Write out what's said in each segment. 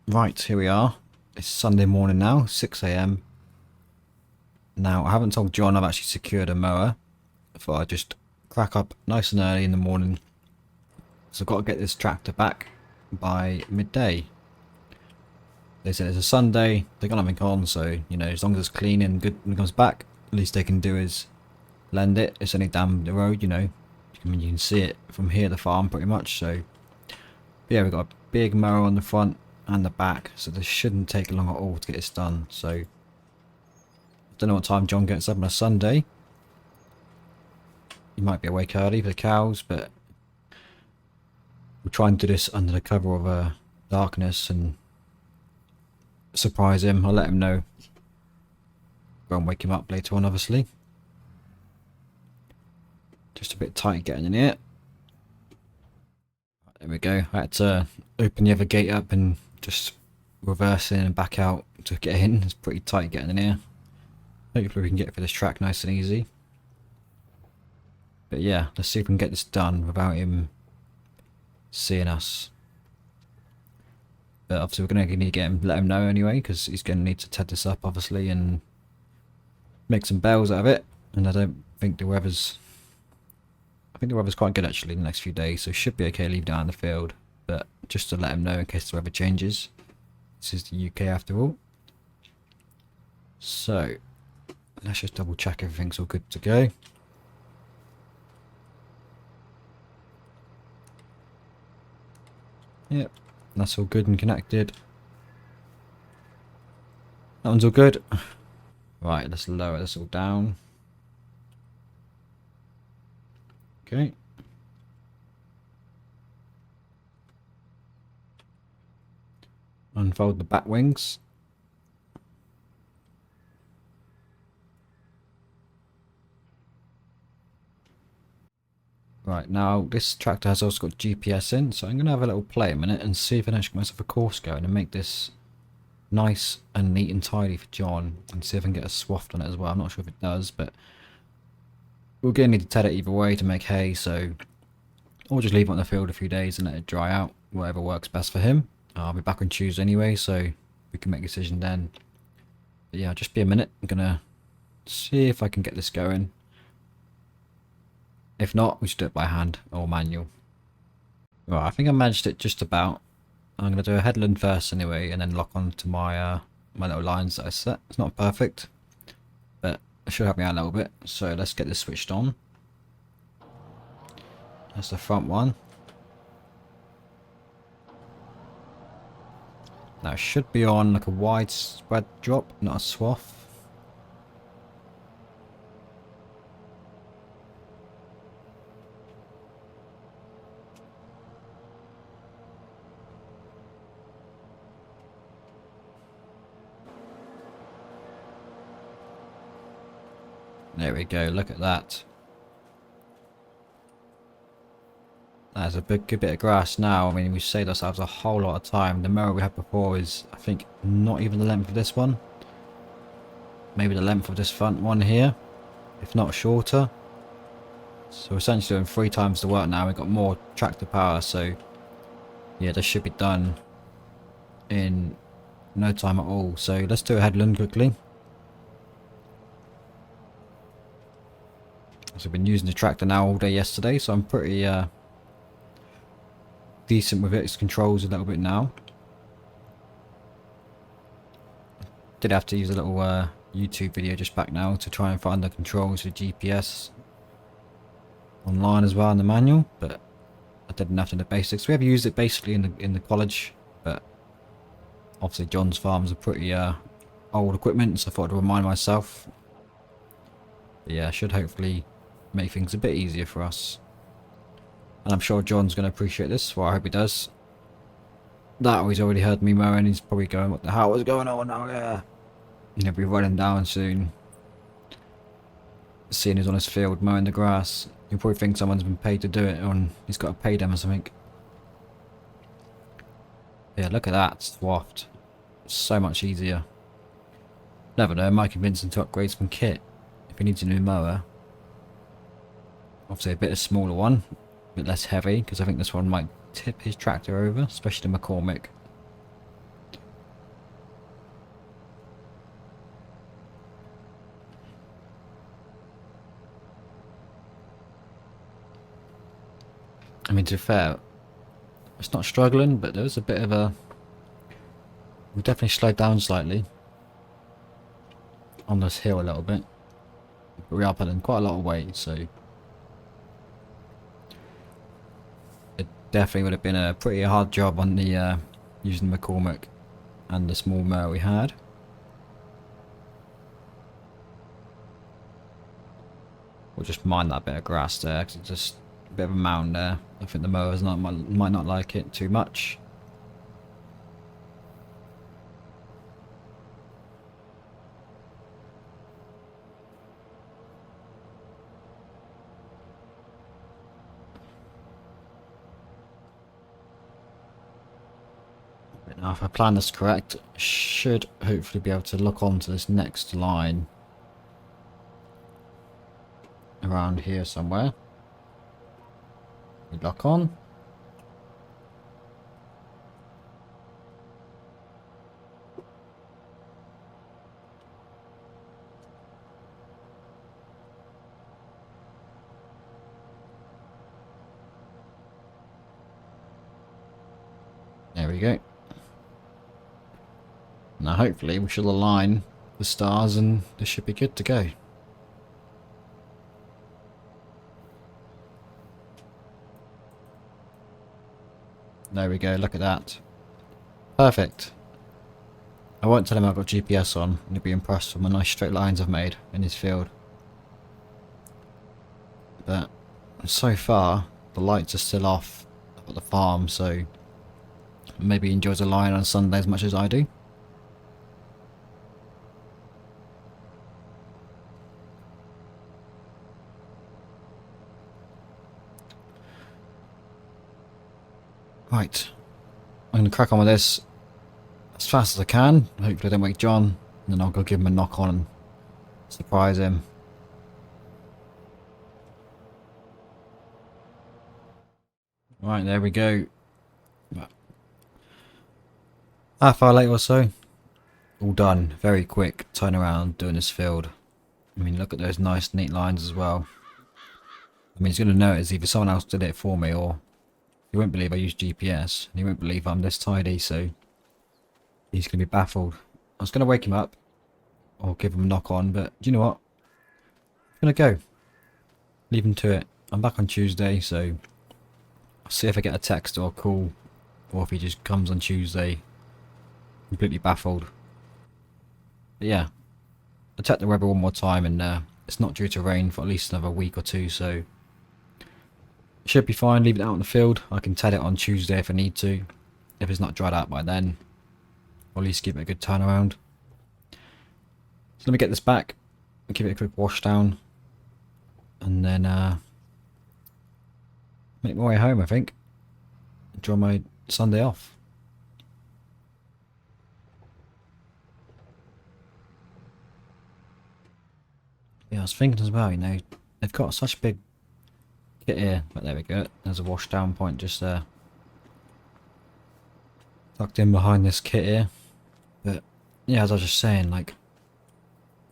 Right, here we are. It's Sunday morning now, 6 AM. Now, I haven't told John I've actually secured a mower. I thought I'd just crack up nice and early in the morning. So I've got to get this tractor back by midday. They said it's a Sunday, they got nothing on, so, you know, as long as it's clean and good when it comes back, at least they can do is lend it. It's only down the road, you know. I mean, you can see it from here, the farm, pretty much, so... Yeah, we've got a big mower on the front and the back, so this shouldn't take long at all to get this done. So I don't know what time John gets up on a Sunday. He might be awake early for the cows, but we'll try and do this under the cover of darkness and surprise him. I'll let him know. Go and wake him up later on, obviously. Just a bit tight getting in here. There we go. I had to open the other gate up and just reverse in and back out to get in. It's pretty tight getting in here. Hopefully we can get through this track nice and easy. But yeah, let's see if we can get this done without him seeing us. But obviously we're going to need to let him know anyway, because he's going to need to ted this up obviously and make some bells out of it. And I don't think the weather's... I think the weather's quite good actually in the next few days, so it should be okay leaving down in the field. But just to let him know in case the weather changes. This is the UK after all. So, let's just double check everything's all good to go. Yep, that's all good and connected. That one's all good. Right, let's lower this all down. Okay. Unfold the bat wings. Right, now this tractor has also got GPS in, so I'm going to have a little play a minute and see if I can actually get myself a course going and make this nice and neat and tidy for John, and see if I can get a swath on it as well. I'm not sure if it does, but we're going to need to ted it either way to make hay, so or just leave it on the field a few days and let it dry out, whatever works best for him. I'll be back on Tuesday anyway, so we can make a decision then. But yeah, just be a minute. I'm gonna see if I can get this going. If not, we should do it by hand or manual. Right, I think I managed it just about. I'm gonna do a headland first anyway, and then lock on to my my little lines that I set. It's not perfect, but it should help me out a little bit. So let's get this switched on. That's the front one. Now it should be on like a widespread drop, not a swath. There we go, look at that. That's a good bit of grass now. I mean, we saved ourselves a whole lot of time. The mower we had before is, I think, not even the length of this one. Maybe the length of this front one here, if not shorter. So we're essentially doing 3 times the work now. We've got more tractor power, so yeah, this should be done in no time at all. So let's do a headland quickly. So I've been using the tractor now all day yesterday, so I'm pretty decent with its controls a little bit now. Did have to use a little YouTube video just back now to try and find the controls for GPS online as well in the manual, but I did enough in the basics. We have used it basically in the college, but obviously John's farms are pretty old equipment, so I thought I'd remind myself. But yeah, should hopefully make things a bit easier for us. And I'm sure John's going to appreciate this, well I hope he does. That he's already heard me mowing, he's probably going, what the hell is going on now? Yeah. He'll be running down soon. Seeing he's on his field mowing the grass. He'll probably think someone's been paid to do it, or he's got to pay them or something. Yeah, look at that, swathed. So much easier. Never know, I might convince him to upgrade some kit if he needs a new mower. Obviously a bit of smaller one. A bit less heavy, because I think this one might tip his tractor over, especially the McCormick. I mean, to be fair, it's not struggling, but there was a bit of a... We definitely slowed down slightly on this hill a little bit. But we are putting quite a lot of weight, so... It definitely would have been a pretty hard job on the using the McCormick and the small mower we had. We'll just mind that bit of grass there, because it's just a bit of a mound there. I think the mowers might not like it too much. Now, if I plan this correct, I should hopefully be able to look onto this next line around here somewhere. We lock on. There we go. Now hopefully we should align the stars and this should be good to go. There we go, look at that. Perfect. I won't tell him I've got GPS on, and he'll be impressed with the nice straight lines I've made in his field. But so far, the lights are still off at the farm, so maybe he enjoys a line on Sunday as much as I do. Right, I'm going to crack on with this as fast as I can. Hopefully I don't wake John, and then I'll go give him a knock on and surprise him. Right, there we go. Half hour later or so, all done. Very quick turnaround doing this field. I mean, look at those nice neat lines as well. I mean, he's going to notice either someone else did it for me, or he won't believe I use GPS, and he won't believe I'm this tidy, so he's going to be baffled. I was going to wake him up, or give him a knock on, but do you know what? I'm going to go. Leave him to it. I'm back on Tuesday, so I'll see if I get a text or a call, or if he just comes on Tuesday completely baffled. But yeah, I checked the weather one more time, and it's not due to rain for at least another week or two, so should be fine. Leave it out in the field. I can ted it on Tuesday if I need to, if it's not dried out by then, or at least give it a good turnaround. So let me get this back and give it a quick wash down, and then make my way home, I think. Enjoy my Sunday off. Yeah, I was thinking as well, you know, they've got such a big kit here, but there we go. There's a wash down point just there, tucked in behind this kit here. But yeah, as I was just saying, like,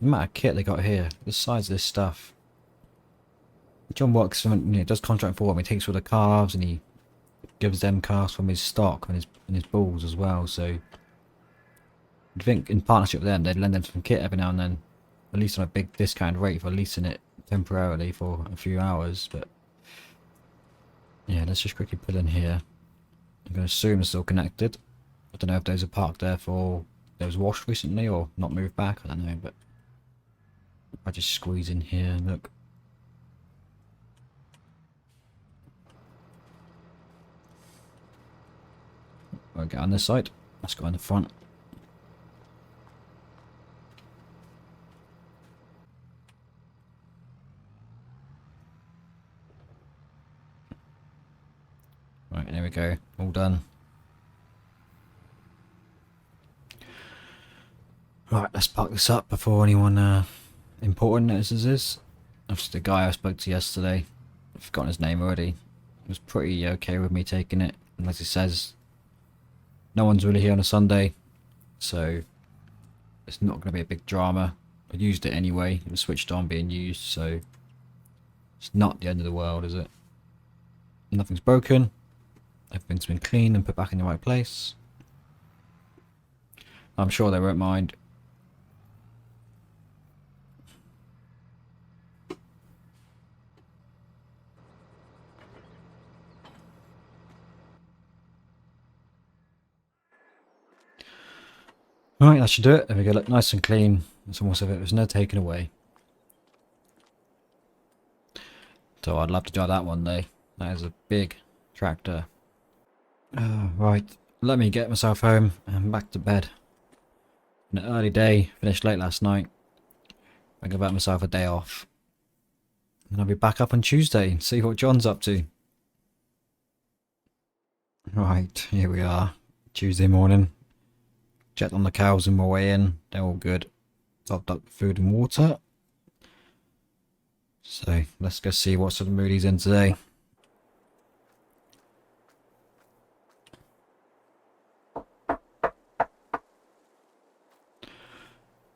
the amount of kit they got here, the size of this stuff. John works, you know, does contract for them. He takes all the calves and he gives them calves from his stock and his bulls as well. So you'd think in partnership with them, they'd lend them some kit every now and then, at least on a big discount rate for leasing it temporarily for a few hours. But yeah, let's just quickly put in here. I'm going to assume it's still connected. I don't know if those are parked there for those washed recently or not moved back. I don't know, but I just squeeze in here and look. I'll get on this side. Let's go on the front. Right, there we go. All done. Right, let's park this up before anyone important notices this. Obviously the guy I spoke to yesterday, I've forgotten his name already, was pretty okay with me taking it. And as he says, no one's really here on a Sunday, so it's not going to be a big drama. I used it anyway, it was switched on being used, so it's not the end of the world, is it? Nothing's broken. Everything's been cleaned and put back in the right place. I'm sure they won't mind. Right, that should do it. There we go, look nice and clean. It's almost as if it was no taken away. So I'd love to drive that one day. That is a big tractor. Right, let me get myself home and back to bed. An early day, finished late last night. I give out myself a day off. And I'll be back up on Tuesday and see what John's up to. Right, here we are. Tuesday morning. Checked on the cows on my way in. They're all good. Topped up food and water. So let's go see what sort of mood he's in today.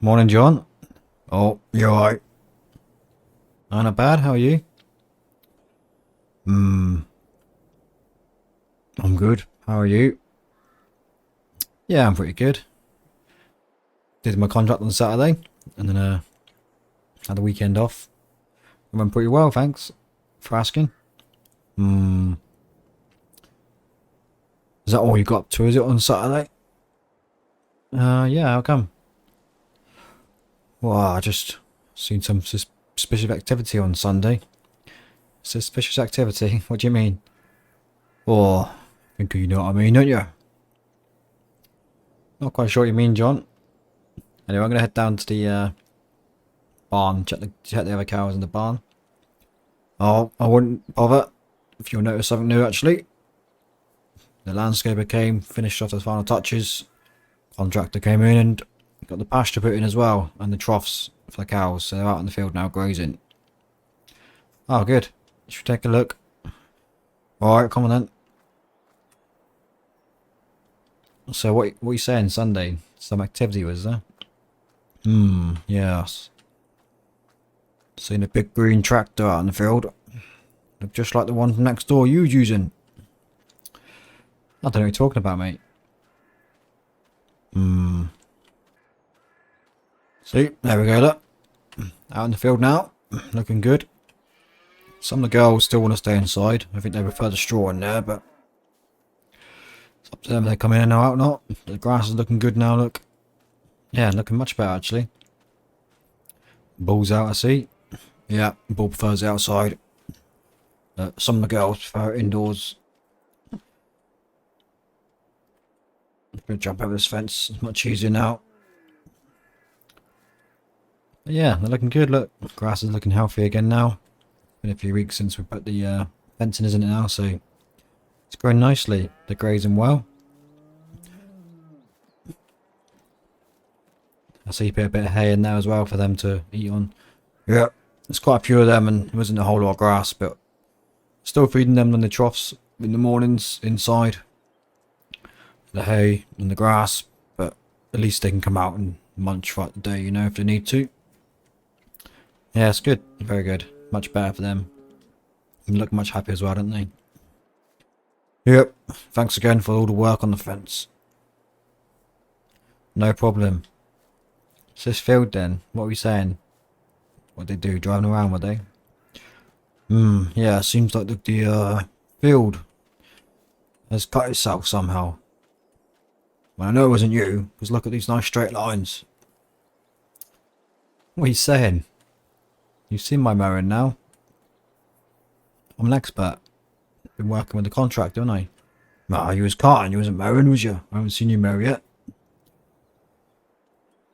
Morning, John. Oh, you're alright. Not bad, how are you? I'm good. How are you? Yeah, I'm pretty good. Did my contract on Saturday, and then had the weekend off. It went pretty well, thanks for asking. Is that all you got up to, is it, on Saturday? Yeah, how come? Well, I just seen some suspicious activity on Sunday. Suspicious activity? What do you mean? Oh, I think you know what I mean, don't you? Not quite sure what you mean, John. Anyway, I'm going to head down to the barn, check the other cows in the barn. Oh, I wouldn't bother if you'll notice something new, actually. The landscaper came, finished off the final touches. Contractor came in and got the pasture put in as well, and the troughs for the cows, so they're out in the field now grazing. Oh, good. Should we take a look? Alright, come on then. So what are you saying, Sunday? Some activity, was there? Yes. Seen a big green tractor out in the field. Looked just like the one from next door you was using. I don't know what you're talking about, mate. See, there we go, look. Out in the field now. Looking good. Some of the girls still want to stay inside. I think they prefer the straw in there, but it's up to them if they come in and out or not. The grass is looking good now, look. Yeah, looking much better, actually. Bull's out, I see. Yeah, bull prefers the outside. Some of the girls prefer it indoors. I'm going to jump over this fence. It's much easier now. But yeah, they're looking good, look. Grass is looking healthy again now. Been a few weeks since we put the fencing in it now, so it's growing nicely. They're grazing well. I see you put a bit of hay in there as well for them to eat on. Yeah, there's quite a few of them, and there wasn't a whole lot of grass, but still feeding them in the troughs in the mornings inside. The hay and the grass, but at least they can come out and munch throughout the day, you know, if they need to. Yeah, it's good. Very good. Much better for them. They look much happier as well, don't they? Yep. Thanks again for all the work on the fence. No problem. It's this field then. What are we saying? What they do? Driving around, were they? Yeah, seems like the field has cut itself somehow. Well, I know it wasn't you, because look at these nice straight lines. What are you saying? You've seen my mowing now. I'm an expert. Been working with the contractor, haven't I? Nah, you was carting, you wasn't mowing, was you? I haven't seen you mow yet.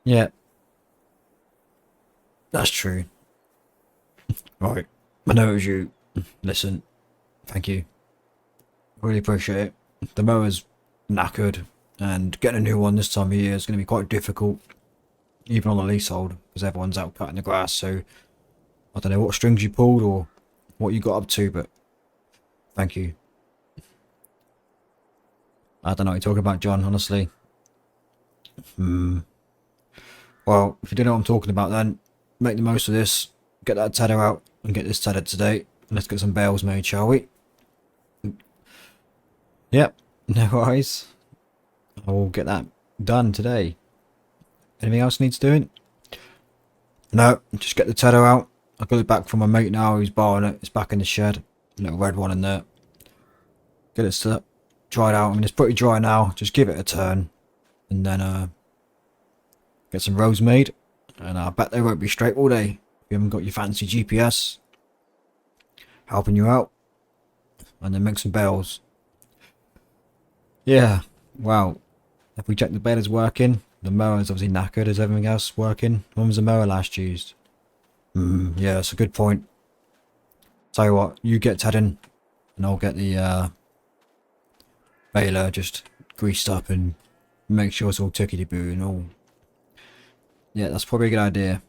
Yeah. That's true. Right. I know it was you. Listen. Thank you. Really appreciate it. The mower's knackered, and getting a new one this time of year is going to be quite difficult. Even on the leasehold, because everyone's out cutting the grass, so I don't know what strings you pulled or what you got up to, but thank you. I don't know what you're talking about, John, honestly. Well, if you don't know what I'm talking about, then make the most of this. Get that tedder out and get this tethered today. Let's get some bales made, shall we? Yep, no worries. I will get that done today. Anything else needs doing? No, just get the tether out. I got it back from my mate now, he's borrowing it. It's back in the shed. Little red one in there. Get it dried out. I mean, it's pretty dry now. Just give it a turn. And then get some rows made. And I bet they won't be straight all day. If you haven't got your fancy GPS helping you out. And then make some bells. Yeah, well, if we check the bed is working, the mower is obviously knackered. Is everything else working? When was the mower last used? Yeah, that's a good point. Tell you what, you get Ted in, and I'll get the baler just greased up and make sure it's all tickety-boo and all. Yeah, that's probably a good idea.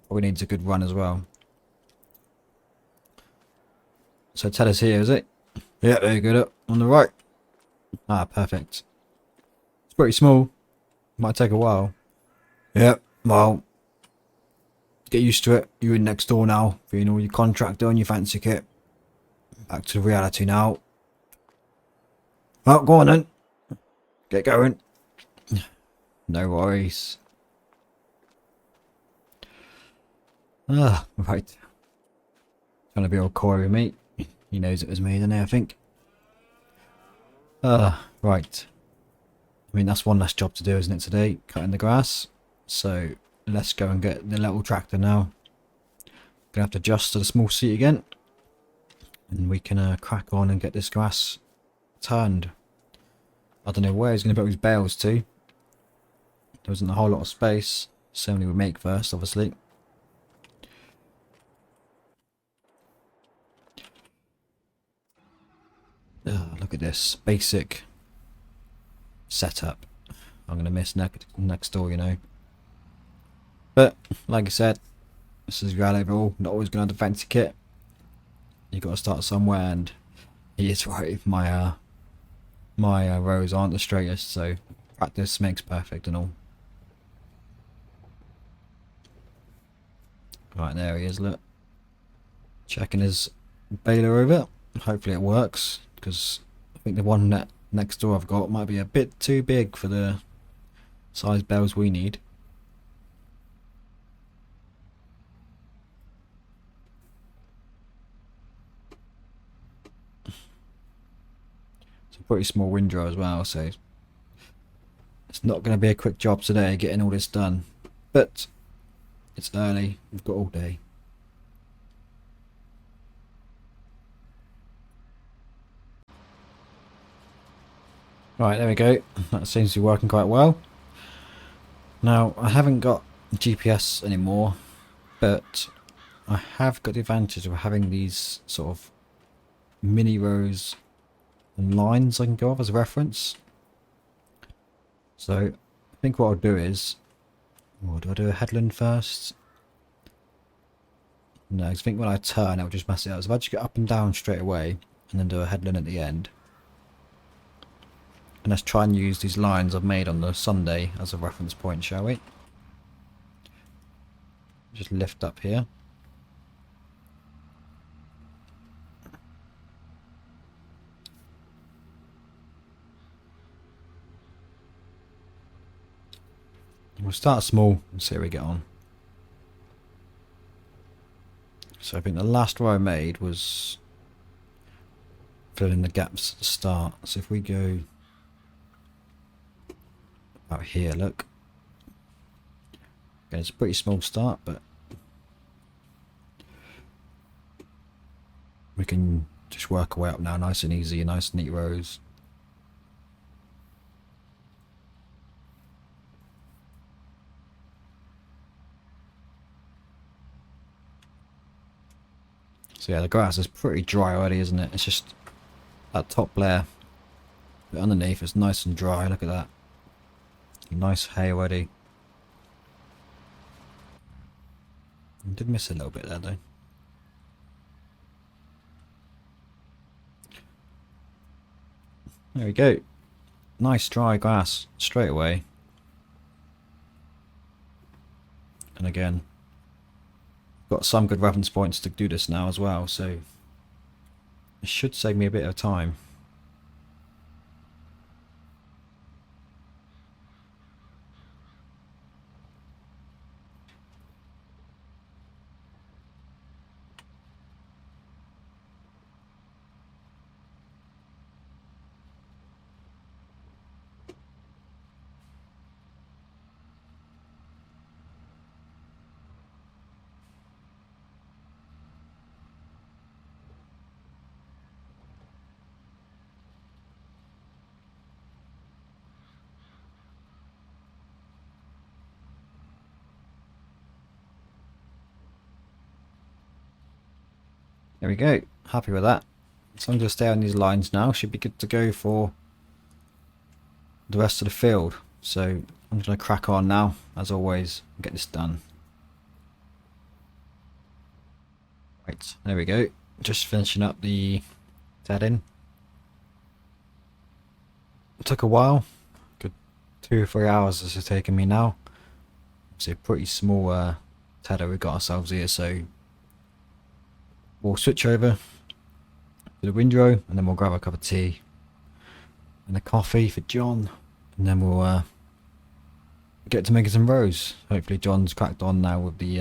Probably needs a good run as well. So Ted is here, is it? Yeah, there you go, on the right. Ah, perfect. It's pretty small. Might take a while. Yep, well, get used to it. You're in next door now, being all your contractor and your fancy kit. Back to reality now. Oh, go on then. Get going. No worries. Ah, right. Trying to be all coy with me. He knows it was me, doesn't he, I think? Right. I mean, that's one less job to do, isn't it, today? Cutting the grass. So, let's go and get the little tractor now. Gonna have to adjust to the small seat again. And we can crack on and get this grass turned. I don't know where he's going to put his bales to. There wasn't a whole lot of space. So many we make first, obviously. Look at this basic setup. I'm going to miss next door, you know. But, like I said, this is reality overall. Not always going to have the fancy kit. You got to start somewhere, and he is right. My rows aren't the straightest, so practice makes perfect and all. Right, there he is, look. Checking his baler over. Hopefully it works, because I think the one next door I've got might be a bit too big for the size bells we need. It's a pretty small windrow as well, so it's not going to be a quick job today getting all this done. But it's early, we've got all day. Right, there we go. That seems to be working quite well. Now, I haven't got GPS anymore, but I have got the advantage of having these sort of mini rows and lines I can go off as a reference. So, I think what I'll do is... Oh, do I do a headland first? No, because I think when I turn, it'll just mess it up. So if I just get up and down straight away, and then do a headland at the end. And let's try and use these lines I've made on the Sunday as a reference point, shall we? Just lift up here. We'll start small and see how we get on. So I think the last row I made was filling the gaps at the start. So if we go out here, look. Okay, it's a pretty small start, but we can just work our way up now, nice and easy, nice neat rows. So yeah, the grass is pretty dry already, isn't it? It's just that top layer. But underneath it's nice and dry, look at that. Nice hay already. I did miss a little bit there though. There we go. Nice dry grass straight away. And again, got some good reference points to do this now as well, so it should save me a bit of time. There we go. Happy with that. So I'm going to stay on these lines now. Should be good to go for the rest of the field. So I'm going to crack on now, as always, and get this done. Right, there we go. Just finishing up the tedding. It took a while. Good 2 or 3 hours this has taken me now. It's a pretty small tedder we've got ourselves here, so we'll switch over to the windrow and then we'll grab a cup of tea and a coffee for John, and then we'll get to making some rows. Hopefully John's cracked on now with the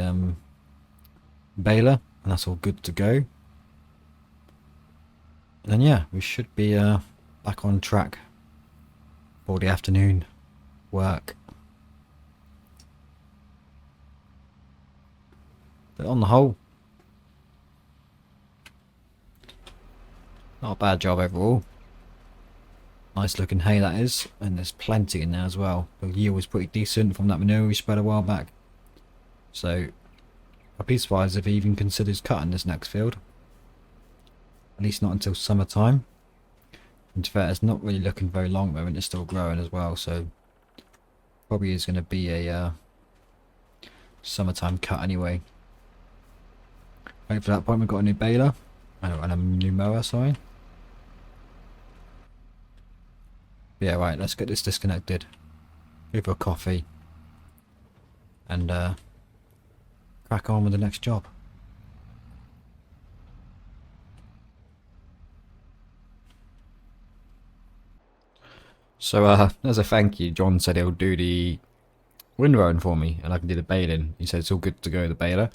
baler and that's all good to go. And then yeah, we should be back on track for the afternoon work. But on the whole, not a bad job overall. Nice looking hay that is, and there's plenty in there as well. The yield was pretty decent from that manure we spread a while back. So I'd be surprised if he even considers cutting this next field. At least not until summertime. And to be fair, it's not really looking very long though, and it's still growing as well, so probably is going to be a summertime cut anyway. Wait for that point, we've got a new baler and a new mower, sorry. Yeah, right, let's get this disconnected. Go for a coffee and crack on with the next job. So as a thank you, John said he'll do the windrowing for me and I can do the baling. He said it's all good to go, the baler.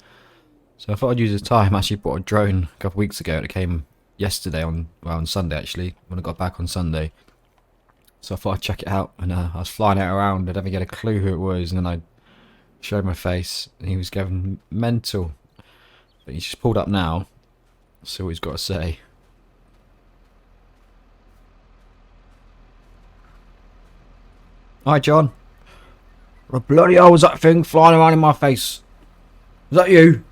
So I thought I'd use the time. I actually bought a drone a couple of weeks ago. It came yesterday on Sunday actually, when I got back on Sunday. So I thought I'd check it out, and I was flying it around. I didn't get a clue who it was, and then I showed my face and he was going mental. But he's just pulled up now. See what he's got to say. Hi John. What the bloody hell was that thing flying around in my face? Is that you?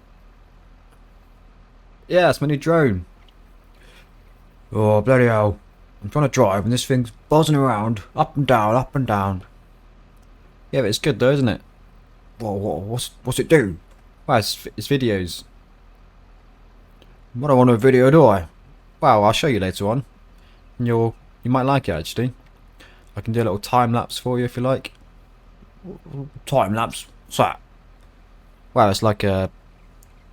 Yeah, it's my new drone. Oh bloody hell. I'm trying to drive and this thing's buzzing around, up and down, up and down. Yeah, but it's good though, isn't it? What's it do? Well, it's videos. I don't want a video, do I? Well, I'll show you later on. And you might like it actually. I can do a little time lapse for you if you like. Time lapse? What's that? Well, it's like a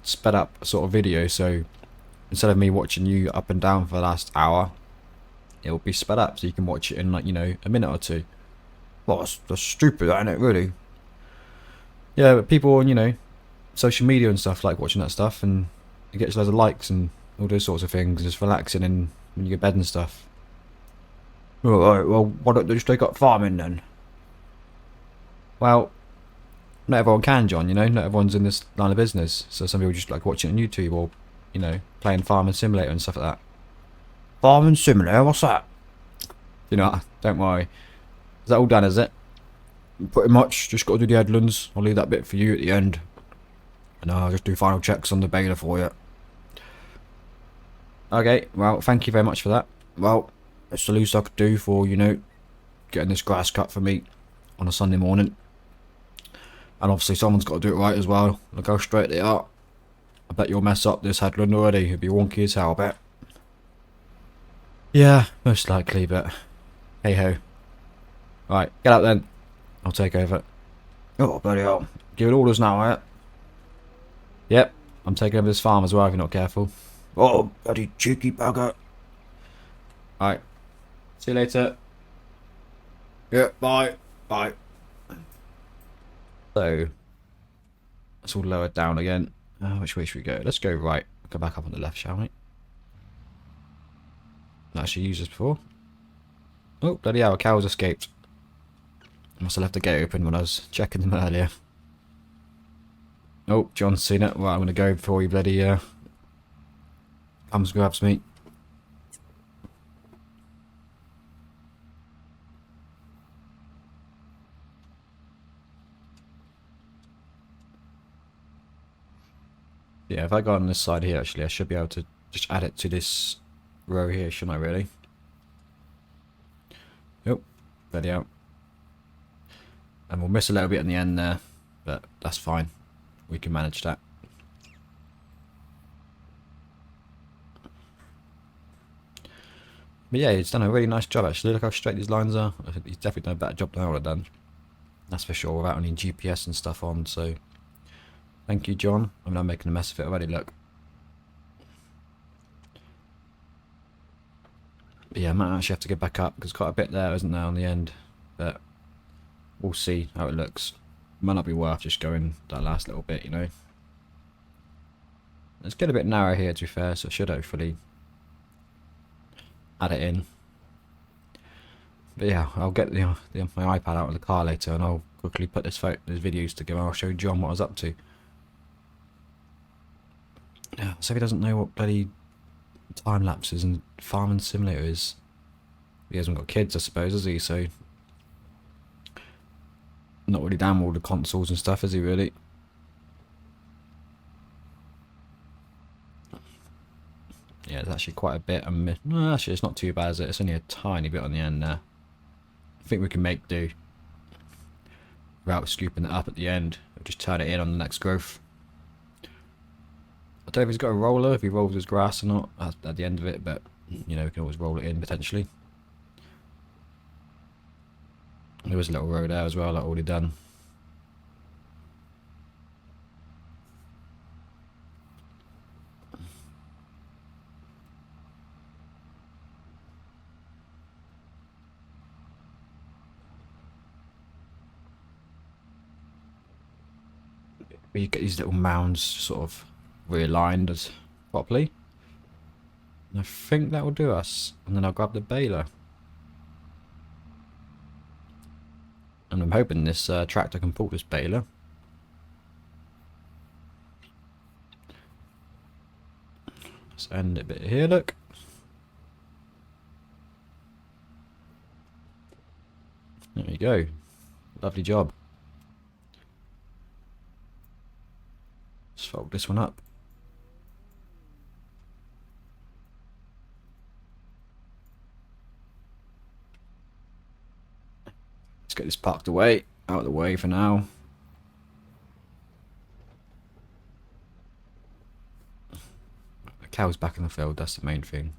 sped up sort of video, so instead of me watching you up and down for the last hour, it will be sped up so you can watch it in, like, you know, a minute or two. Well, that's stupid, isn't it, really? Yeah, but people on, you know, social media and stuff like watching that stuff, and it gets loads of likes and all those sorts of things, just relaxing and when you go to bed and stuff. Alright, well, why don't they just take up farming then? Well, not everyone can, John, you know, not everyone's in this line of business, so some people just like watching it on YouTube or, you know, playing Farming Simulator and stuff like that. Farming Simulator, what's that? You know, don't worry. Is that all done, is it? Pretty much, just got to do the headlands. I'll leave that bit for you at the end. And I'll just do final checks on the baler for you. Okay, well, thank you very much for that. Well, it's the least I could do for, you know, getting this grass cut for me on a Sunday morning. And obviously someone's got to do it right as well. Look how straight they are. I bet you'll mess up this headland already. It'll be wonky as hell, I bet. Yeah, most likely, but hey ho. Right, get out then. I'll take over. Oh, bloody hell. Give it orders now, eh? Yep, I'm taking over this farm as well if you're not careful. Oh, bloody cheeky bugger. Alright. See you later. Yeah, bye. Bye. So, it's all lowered down again. Which way should we go? Let's go right. Go back up on the left, shall we? Not actually used this before. Oh, bloody hell, cows escaped. I must have left the gate open when I was checking them earlier. Oh, John's seen it. Right, I'm going to go before he bloody comes and grabs me. Yeah, if I go on this side here, actually, I should be able to just add it to this row here, shouldn't I really? Yep, ready out. And we'll miss a little bit in the end there, but that's fine. We can manage that. But yeah, he's done a really nice job actually. Look how straight these lines are. I think he's definitely done a better job than I would have done. That's for sure, without any GPS and stuff on, so thank you, John. I mean, I'm making a mess of it already, look. But yeah, I might actually have to get back up, because quite a bit there, isn't there, on the end. But we'll see how it looks. Might not be worth just going that last little bit, you know. Let's get a bit narrow here, to be fair, so I should hopefully add it in. But yeah, I'll get my iPad out of the car later, and I'll quickly put this videos together. I'll show John what I was up to. Yeah, so he doesn't know what bloody time lapses and farming simulator is. He hasn't got kids, I suppose, has he? So not really down with all the consoles and stuff, is he really? Yeah, there's actually quite a bit. No, actually, it's not too bad, is it? It's only a tiny bit on the end there. I think we can make do without scooping it up at the end. We'll just turn it in on the next growth. I don't know if he's got a roller, if he rolls his grass or not at the end of it, but you know, we can always roll it in potentially. There was a little row there as well, like already done. You get these little mounds sort of realigned as properly. And I think that will do us. And then I'll grab the baler. And I'm hoping this tractor can pull this baler. Let's end it a bit here, look. There we go. Lovely job. Let's fold this one up. Let's get this parked away, out of the way for now. The cow's back in the field, that's the main thing.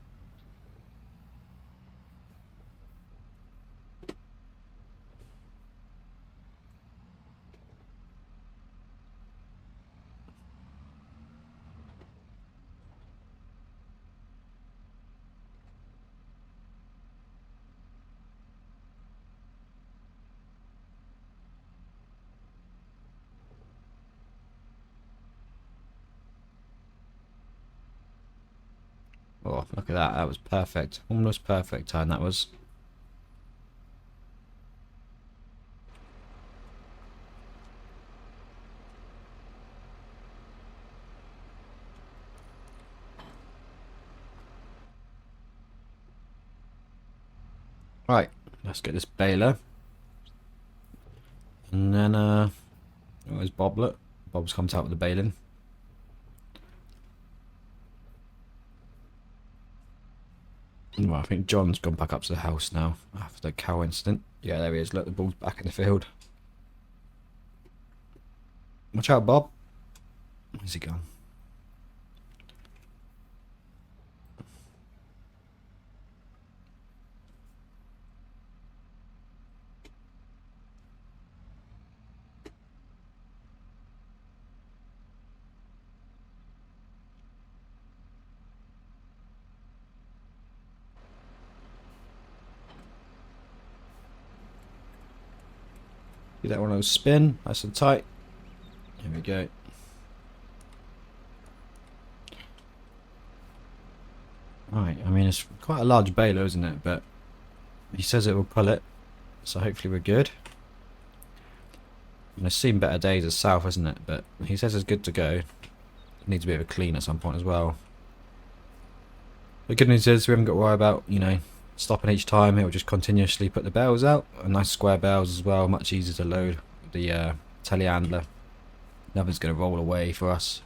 Oh, look at that. That was perfect. Almost perfect time, that was. Right, let's get this baler. And then, where's Bob? Look, Bob's comes out with the baling. Well, I think John's gone back up to the house now after the cow incident. Yeah, there he is. Look, the ball's back in the field. Watch out, Bob. Where's he gone? Get that one of those spin, nice and tight. Here we go. Right, I mean it's quite a large baler, isn't it? But he says it will pull it, so hopefully we're good. And it's seen better days as south, isn't it? But he says it's good to go. It needs a bit of a clean at some point as well. The good news is we haven't got to worry about, you know, stopping each time. It will just continuously put the bells out, and nice square bells as well, much easier to load with the telehandler. Nothing's going to roll away for us.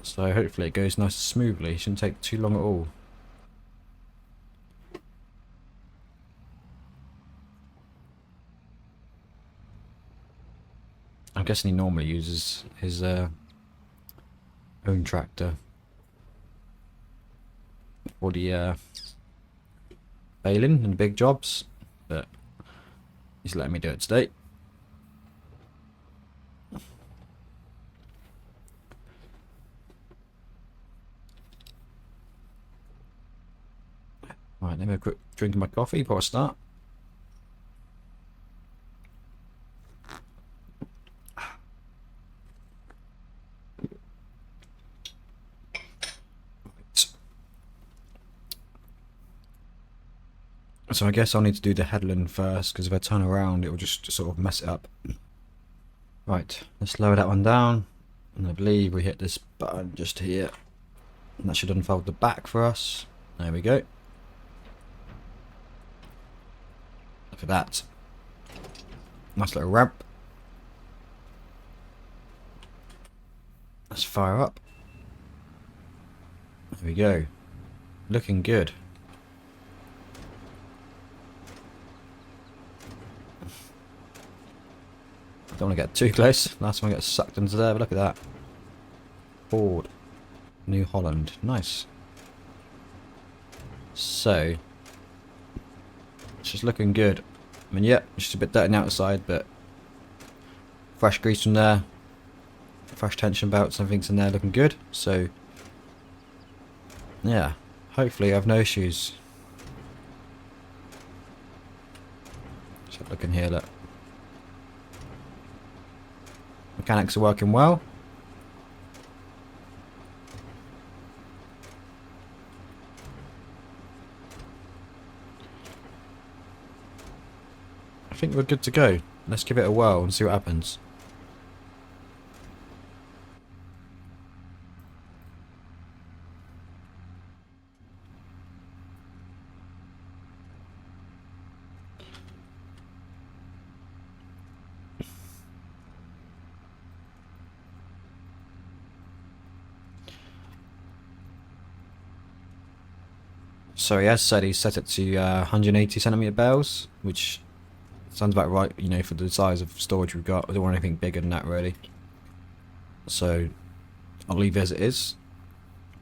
So hopefully it goes nice and smoothly. It shouldn't take too long at all. I'm guessing he normally uses his own tractor for the baling and big jobs, but he's letting me do it today. Right, let me have a quick drink of my coffee before I start. So I guess I'll need to do the headland first, because if I turn around it will just sort of mess it up. Right, let's lower that one down, and I believe we hit this button just here, and that should unfold the back for us. There we go. Look at that. Nice little ramp. Let's fire up. There we go. Looking good. Don't want to get too close. Last one gets sucked into there, but look at that. Ford. New Holland. Nice. So, it's just looking good. I mean, yeah, just a bit dirty on the outside, but fresh grease from there. Fresh tension belts, everything's in there looking good. So, yeah, hopefully I have no issues. Just look in here, look. Mechanics are working well. I think we're good to go. Let's give it a whirl and see what happens. So he has said he's set it to 180cm bales, which sounds about right, you know, for the size of storage we've got. I don't want anything bigger than that, really. So I'll leave it as it is.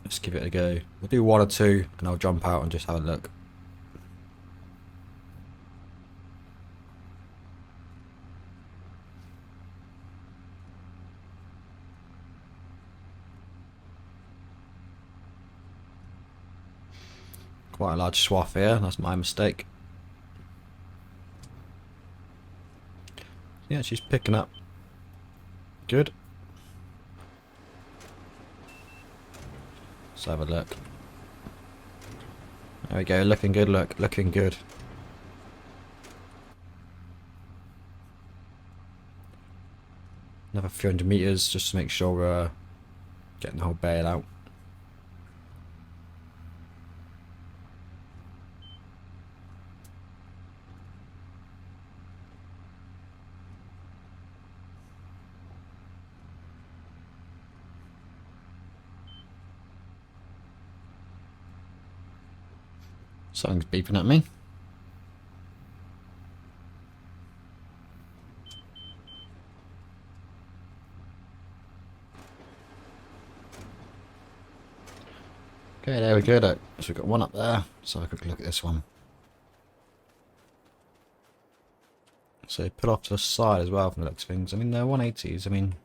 Let's give it a go. We'll do one or two, and I'll jump out and just have a look. Quite a large swath here, that's my mistake. Yeah, she's picking up. Good. Let's have a look. There we go, looking good, look, looking good. Another few hundred meters just to make sure we're getting the whole bale out. Something's beeping at me. Okay, there we go. So we've got one up there. So have a quick look at this one. So put off to the side as well from the looks of things. I mean, they're 180s. I mean,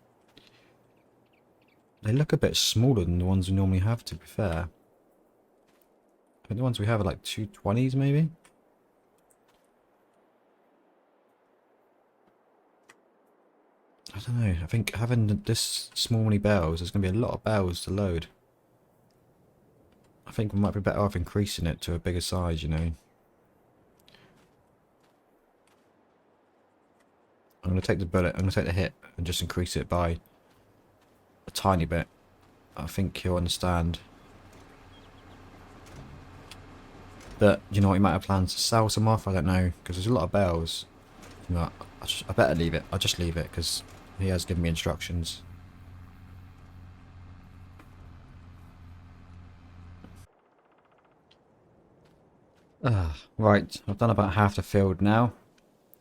they look a bit smaller than the ones we normally have, to be fair. I think the ones we have are like 220s maybe. I don't know. I think having this small many bells, there's going to be a lot of bells to load. I think we might be better off increasing it to a bigger size, you know. I'm going to take the bullet, I'm going to take the hit and just increase it by a tiny bit. I think he'll understand. But, you know what, he might have plans to sell some off, I don't know, because there's a lot of bells. No, I better leave it. I'll just leave it, because he has given me instructions. Right, I've done about half the field now.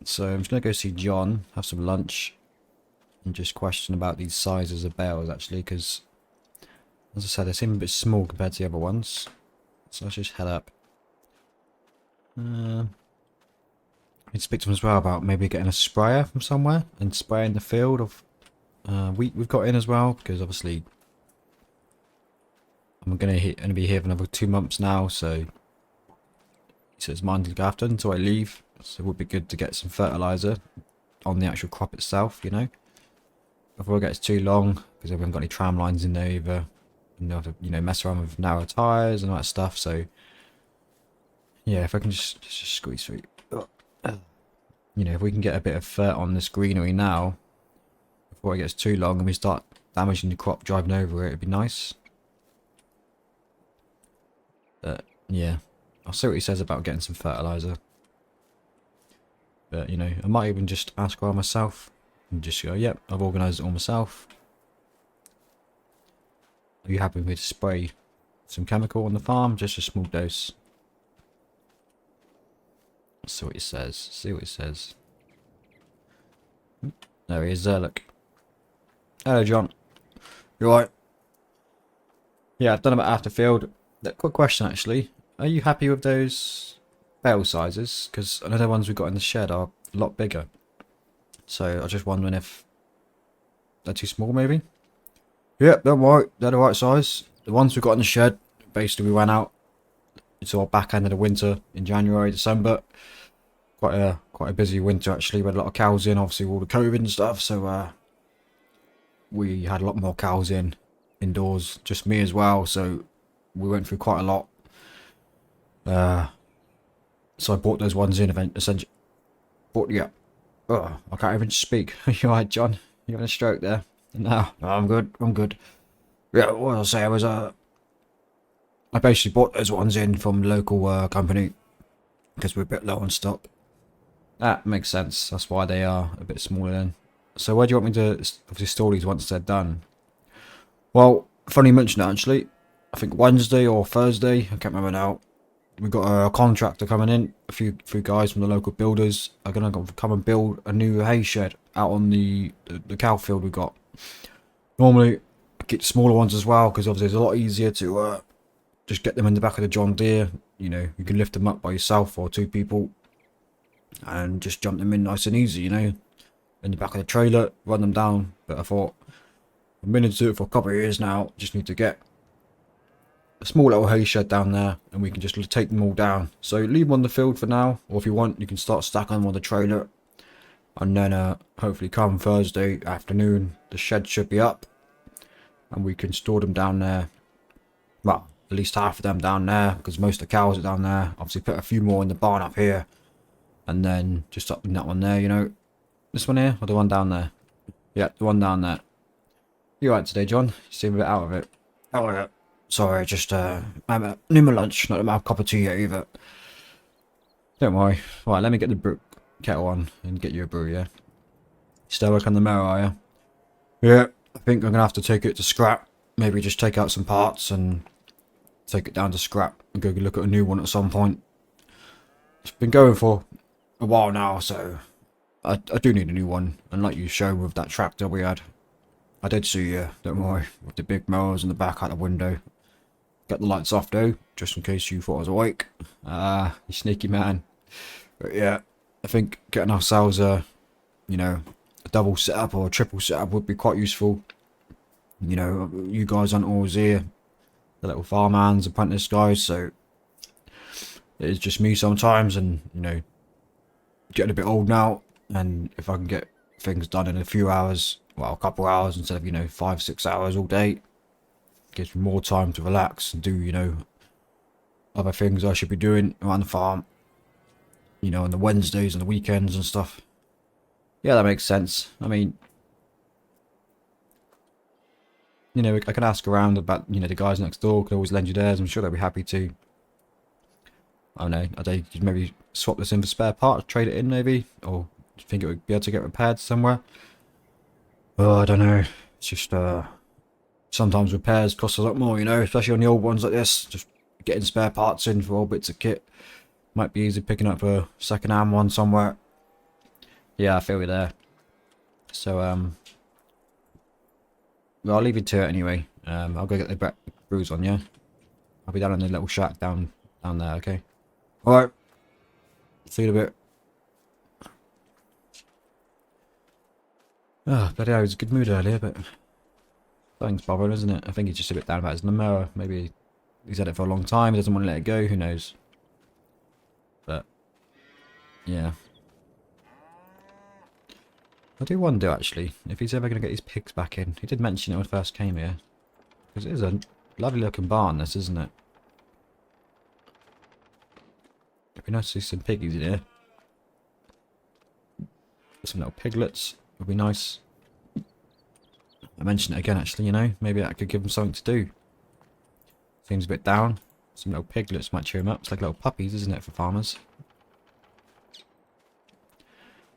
So I'm just going to go see John, have some lunch, and just question about these sizes of bales actually, because as I said, they seem a bit small compared to the other ones. So let's just head up. I need to speak to him as well about maybe getting a sprayer from somewhere and spraying the field of wheat we've got in as well, because obviously I'm going to be here for another 2 months now, so it's mine to look after until I leave. So it would be good to get some fertilizer on the actual crop itself, you know, before it gets too long, because we haven't got any tram lines in there either. You know, mess around with narrow tires and all that stuff. So yeah, if I can just squeeze through, you know, if we can get a bit of fert on this greenery now before it gets too long and we start damaging the crop driving over it, it'd be nice. But yeah, I'll see what he says about getting some fertilizer. But you know, I might even just ask around myself and just go, yep, I've organised it all myself. Are you happy with me to spray some chemical on the farm? Just a small dose. Let's see what he says. See what he says. There he is there, look. Hello, John. You alright? Yeah, I've done about half the field. Quick question, actually. Are you happy with those bale sizes? Because I know the ones we've got in the shed are a lot bigger. So I was just wondering if they're too small, maybe? Yep, don't worry. They're the right size. The ones we've got in the shed, basically we ran out until our back end of the winter in January, December. Quite a busy winter, actually. We had a lot of cows in, obviously, with all the COVID and stuff. So we had a lot more cows indoors. Just me as well. So we went through quite a lot. So I bought those ones in essentially. Yeah. Oh, I can't even speak. You alright, John? You having a stroke there? No, I'm good. I'm good. Yeah, what I'll say, I basically bought those ones in from the local company because we're a bit low on stock. That makes sense. That's why they are a bit smaller then. So where do you want me to obviously store these once they're done? Well, funny you mention that actually. I think Wednesday or Thursday, I can't remember now. We've got a contractor coming in. A few guys from the local builders are going to come and build a new hay shed out on the cow field we've got. Normally, I get smaller ones as well because obviously it's a lot easier to just get them in the back of the John Deere. You know, you can lift them up by yourself or 2 people and just jump them in nice and easy, you know, in the back of the trailer, run them down. But I thought, I've been into it for a couple of years now, just need to get a small little hay shed down there and we can just take them all down. So leave them on the field for now, or if you want you can start stacking them on the trailer, and then hopefully come Thursday afternoon the shed should be up and we can store them down there. Well, at least half of them down there because most of the cows are down there. Obviously put a few more in the barn up here and then just up in that one there, you know. This one here or the one down there? Yeah, the one down there. You alright today, John? You seem a bit out of it. Oh yeah. Sorry, just I'm near my lunch, not my cup of tea yet either. Don't worry. Right, let me get the kettle on and get you a brew, yeah? Still working on the mower, are you? Yeah, I think I'm gonna have to take it to scrap. Maybe just take out some parts and take it down to scrap and go look at a new one at some point. It's been going for a while now, so I do need a new one. And like you showed with that tractor we had, I did see you, don't worry, with the big mowers in the back out the window. Get the lights off though, just in case you thought I was awake. You sneaky man. But yeah, I think getting ourselves a, you know, a double setup or a triple setup would be quite useful. You know, you guys aren't always here, the little farmhands, apprentice guys, so it's just me sometimes, and you know, getting a bit old now, and if I can get things done in a few hours, well, a couple hours instead of, you know, 5-6 hours all day, gives me more time to relax and do, you know, other things I should be doing around the farm, you know, on the Wednesdays and the weekends and stuff. Yeah, that makes sense. I mean, you know, I can ask around about, you know, the guys next door can always lend you theirs. I'm sure they'll be happy to. I don't know, I think you'd maybe swap this in for spare parts, trade it in maybe, or do you think it would be able to get repaired somewhere? Oh, I don't know. It's just sometimes repairs cost a lot more, you know, especially on the old ones like this. Just getting spare parts in for all bits of kit Might be easy picking up a second-hand one somewhere. Yeah, I feel you there. So, well, I'll leave you to it anyway. I'll go get the brews on, yeah? I'll be down in the little shack down there, okay? Alright. See you in a bit. Oh, bloody hell, he was in a good mood earlier, but something's bothering, isn't it? I think he's just a bit down about his Lamella. Maybe he's had it for a long time, he doesn't want to let it go, who knows? But, yeah. I do wonder, actually, if he's ever going to get his pigs back in. He did mention it when I first came here. Because it is a lovely looking barn, this, isn't it? It'd be nice to see some piggies in here. Some little piglets would be nice. I mentioned it again, actually, you know. Maybe that could give him something to do. Seems a bit down. Some little piglets might cheer him up. It's like little puppies, isn't it, for farmers?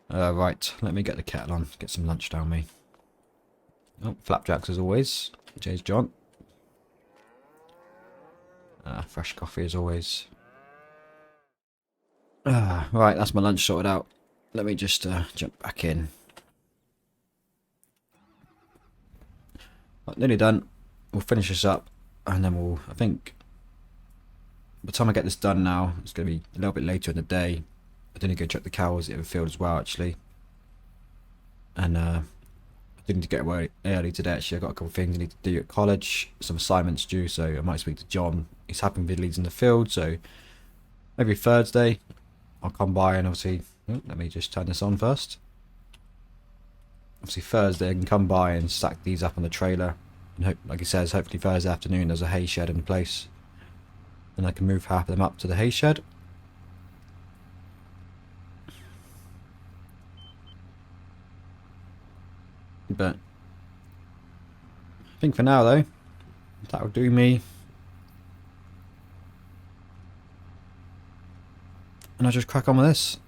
Right, let me get the kettle on. Get some lunch down me. Oh, flapjacks as always. Cheers, John. Fresh coffee as always. Right, that's my lunch sorted out. Let me just jump back in. Right, nearly done. We'll finish this up, and then we'll, I think, by the time I get this done now, it's going to be a little bit later in the day. I didn't go check the cows in the field as well, actually. And I didn't need to get away early today, actually. I've got a couple of things I need to do at college. Some assignments due, so I might speak to John. He's having vid leads in the field, so maybe Thursday I'll come by and obviously... Oh, let me just turn this on first. Obviously Thursday I can come by and stack these up on the trailer. And hope, like he says, hopefully Thursday afternoon there's a hay shed in place. And I can move half of them up to the hay shed. But I think for now though, that'll do me. And I'll just crack on with this.